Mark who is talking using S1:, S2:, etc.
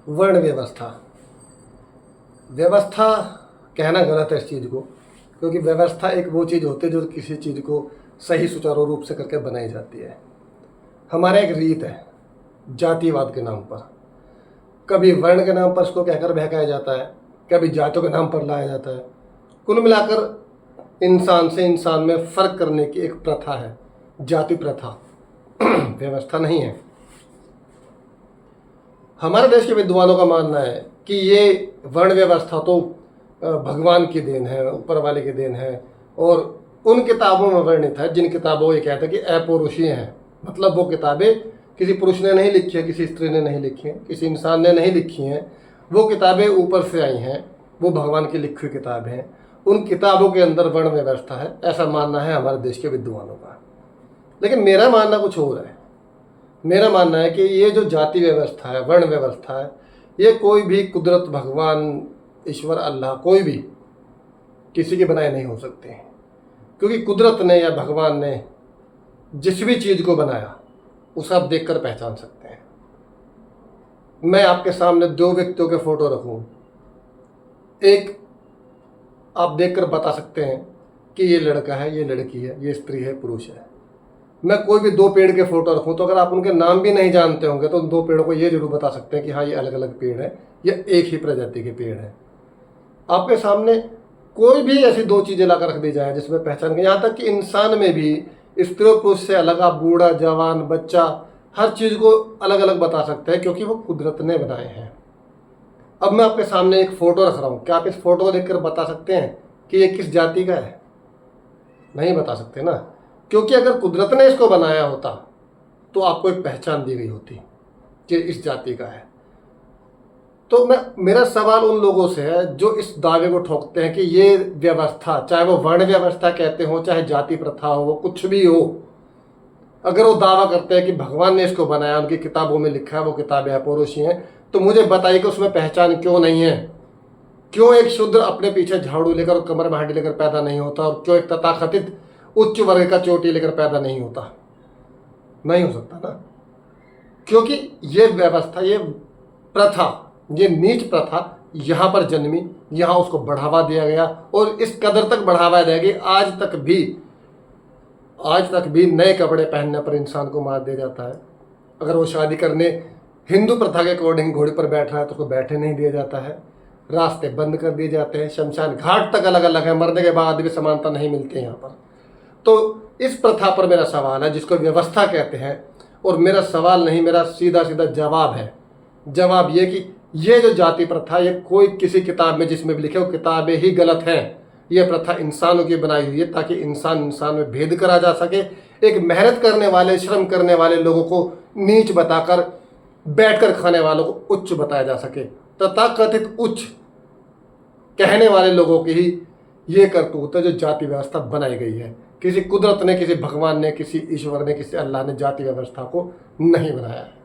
S1: वर्ण व्यवस्था। व्यवस्था कहना गलत है इस चीज़ को, क्योंकि व्यवस्था एक वो चीज़ होती है जो किसी चीज़ को सही सुचारू रूप से करके बनाई जाती है। हमारा एक रीत है जातिवाद के नाम पर, कभी वर्ण के नाम पर इसको कहकर बहकाया जाता है, कभी जातों के नाम पर लाया जाता है। कुल मिलाकर इंसान से इंसान में फ़र्क करने की एक प्रथा है, जाति प्रथा। व्यवस्था नहीं है। हमारे देश के विद्वानों का मानना है कि ये वर्ण व्यवस्था तो भगवान की देन है, ऊपर वाले की देन है, और उन किताबों में वर्णित है जिन किताबों ये कहता है कि अपौरुषीय हैं। मतलब वो किताबें किसी पुरुष ने नहीं लिखी है, किसी स्त्री ने नहीं लिखी है, किसी इंसान ने नहीं लिखी हैं। वो किताबें ऊपर से आई हैं, वो भगवान की लिखी हुई किताबें हैं। उन किताबों के अंदर वर्ण व्यवस्था है, ऐसा मानना है हमारे देश के विद्वानों का। लेकिन मेरा मानना कुछ और है। मेरा मानना है कि ये जो जाति व्यवस्था है, वर्ण व्यवस्था है, ये कोई भी कुदरत, भगवान, ईश्वर, अल्लाह, कोई भी किसी के बनाए नहीं हो सकते हैं। क्योंकि कुदरत ने या भगवान ने जिस भी चीज़ को बनाया उसे आप देखकर पहचान सकते हैं। मैं आपके सामने दो व्यक्तियों के फोटो रखूं, एक आप देखकर बता सकते हैं कि ये लड़का है, ये लड़की है, ये स्त्री है, पुरुष है। मैं कोई भी दो पेड़ के फोटो रखूं तो अगर आप उनके नाम भी नहीं जानते होंगे तो उन दो पेड़ों को ये जरूर बता सकते हैं कि हाँ ये अलग अलग पेड़ है, ये एक ही प्रजाति के पेड़ है। आपके सामने कोई भी ऐसी दो चीज़ें लाकर रख दी जाए जिसमें पहचान के, यहाँ तक कि इंसान में भी स्त्री और पुरुष से अलग आप बूढ़ा, जवान, बच्चा, हर चीज़ को अलग अलग बता सकते हैं, क्योंकि वो कुदरत ने बनाए हैं। अब मैं आपके सामने एक फ़ोटो रख रहा हूँ, क्या आप इस फोटो को देखकर बता सकते हैं कि ये किस जाति का है? नहीं बता सकते ना, क्योंकि अगर कुदरत ने इसको बनाया होता तो आपको एक पहचान दी गई होती कि इस जाति का है। तो मेरा सवाल उन लोगों से है जो इस दावे को ठोकते हैं कि ये व्यवस्था, चाहे वो वर्ण व्यवस्था कहते हो, चाहे जाति प्रथा हो, वो कुछ भी हो, अगर वो दावा करते हैं कि भगवान ने इसको बनाया, उनकी किताबों में लिखा है, वो किताबें अपौरुषीय हैं, तो मुझे बताइए कि उसमें पहचान क्यों नहीं है? क्यों एक शूद्र अपने पीछे झाड़ू लेकर और कमर में हांडी लेकर पैदा नहीं होता, और क्यों एक तथाकथित उच्च वर्ग का चोटी लेकर पैदा नहीं होता? नहीं हो सकता ना, क्योंकि ये व्यवस्था, ये प्रथा, ये नीच प्रथा यहाँ पर जन्मी, यहाँ उसको बढ़ावा दिया गया, और इस कदर तक बढ़ावा दिया गया आज तक भी नए कपड़े पहनने पर इंसान को मार दिया जाता है। अगर वो शादी करने हिंदू प्रथा के अकॉर्डिंग घोड़े पर बैठ रहा है तो उसको बैठने नहीं दिया जाता है, रास्ते बंद कर दिए जाते हैं, शमशान घाट तक अलग अलग है, मरने के बाद भी समानता नहीं मिलती है यहाँ पर। तो इस प्रथा पर मेरा सवाल है, जिसको व्यवस्था कहते हैं, और मेरा सवाल नहीं, मेरा सीधा सीधा जवाब है। जवाब ये कि ये जो जाति प्रथा, ये कोई किसी किताब में जिसमें भी लिखे वो किताबें ही गलत हैं। ये प्रथा इंसानों की बनाई हुई है ताकि इंसान इंसान में भेद करा जा सके, एक मेहनत करने वाले, श्रम करने वाले लोगों को नीच बताकर बैठकर खाने वालों को उच्च बताया जा सके। तथाकथित उच्च कहने वाले लोगों की ही ये करतूत है जो जाति व्यवस्था बनाई गई है। किसी कुदरत ने, किसी भगवान ने, किसी ईश्वर ने, किसी अल्लाह ने जाति व्यवस्था को नहीं बनाया है।